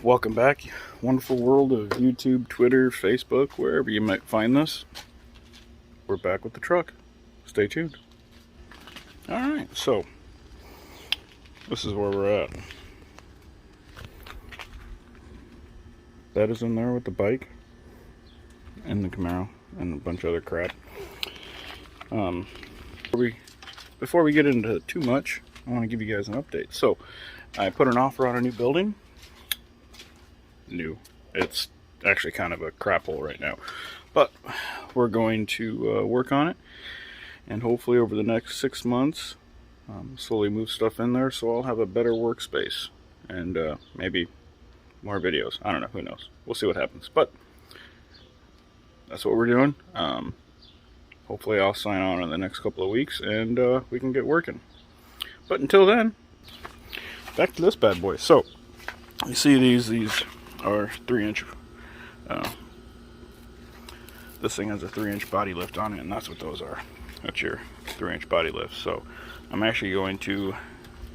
Welcome back, wonderful world of YouTube, Twitter, Facebook, wherever you might find this. We're back with the truck. Stay tuned. Alright, so this is where we're at. That is in there with the bike and the Camaro and a bunch of other crap. Before we get into too much, I want to give you guys an update. So I put an offer on a new building. It's actually kind of a crap hole right now, but we're going to work on it, and hopefully over the next 6 months slowly move stuff in there so I'll have a better workspace and maybe more videos. I don't know, who knows, we'll see what happens, but that's what we're doing. Hopefully I'll sign on in the next couple of weeks and we can get working, but until then, back to this bad boy. So you see these are 3-inch. This thing has a 3-inch body lift on it, and that's what those are. That's your 3-inch body lift. So I'm actually going to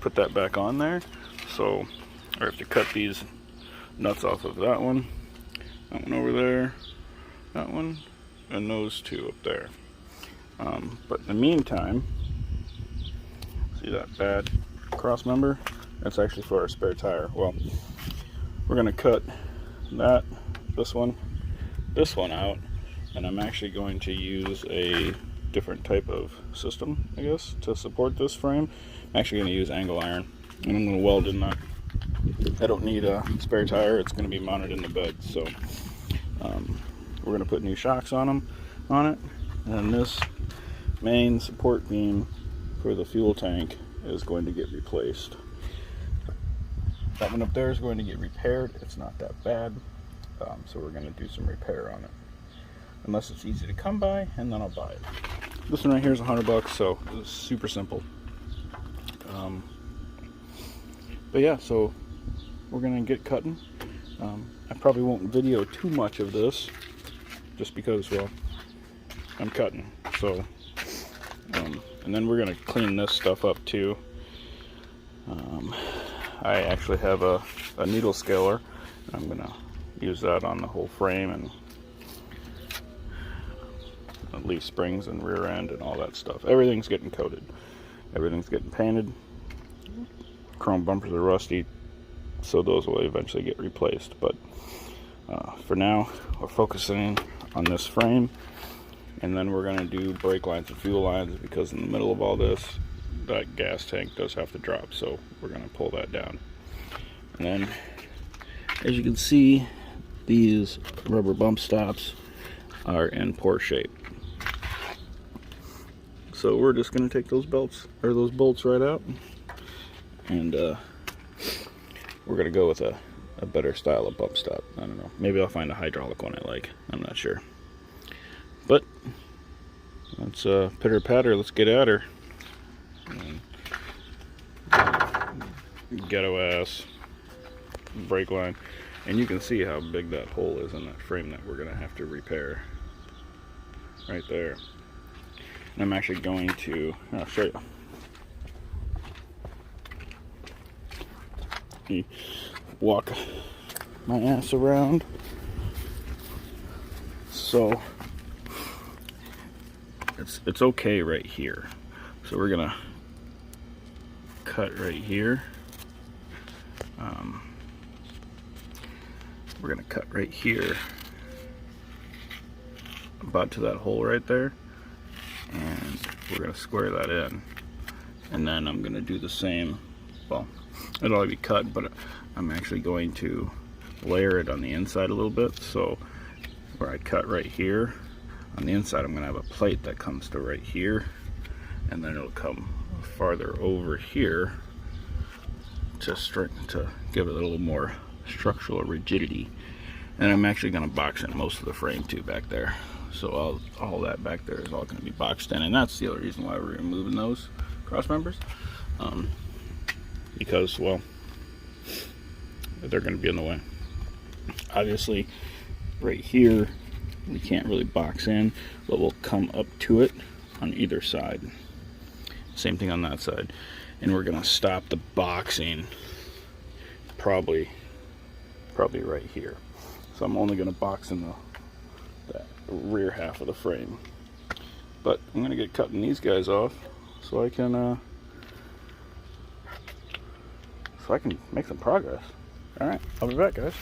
put that back on there. So I have to cut these nuts off of that one over there, that one, and those two up there. But in the meantime, see that bad cross member? That's actually for our spare tire. Well, we're going to cut this one out, and I'm actually going to use a different type of system, I guess, to support this frame. I'm actually going to use angle iron, and I'm going to weld in that. I don't need a spare tire. It's going to be mounted in the bed, so we're going to put new shocks on it, and this main support beam for the fuel tank is going to get replaced. That one up there is going to get repaired. It's not that bad, so we're going to do some repair on it. Unless it's easy to come by, and then I'll buy it. This one right here is $100, so it's super simple. But yeah, so we're going to get cutting. I probably won't video too much of this, just because, well, I'm cutting. So, and then we're going to clean this stuff up too. I actually have a needle scaler. I'm going to use that on the whole frame and leaf springs and rear end and all that stuff. Everything's getting coated. Everything's getting painted. Chrome bumpers are rusty, so those will eventually get replaced. But for now, we're focusing on this frame, and then we're going to do brake lines and fuel lines, because in the middle of all this, that gas tank does have to drop, so we're going to pull that down. And then, as you can see, these rubber bump stops are in poor shape, so we're just going to take those bolts right out, and we're going to go with a better style of bump stop. I don't know, maybe I'll find a hydraulic one I like, I'm not sure, but let's pitter patter, let's get at her. Ghetto ass brake line, and you can see how big that hole is in that frame that we're going to have to repair right there. And I'm actually going to, I'll show you. Walk my ass around. So it's okay right here. So we're gonna cut right here. We're gonna cut right here, about to that hole right there, and we're gonna square that in. And then I'm gonna do the same. Well, it'll already be cut, but I'm actually going to layer it on the inside a little bit. So where I cut right here, on the inside I'm gonna have a plate that comes to right here, and then it'll come farther over here to give it a little more structural rigidity. And I'm actually going to box in most of the frame too back there, so all that back there is all going to be boxed in, and that's the other reason why we're removing those cross members, because, well, they're going to be in the way. Obviously right here we can't really box in, but we'll come up to it on either side. Same thing on that side. And we're gonna stop the boxing probably probably right here. So I'm only going to box in the rear half of the frame. But I'm going to get cutting these guys off so I can make some progress. All right, I'll be back, guys.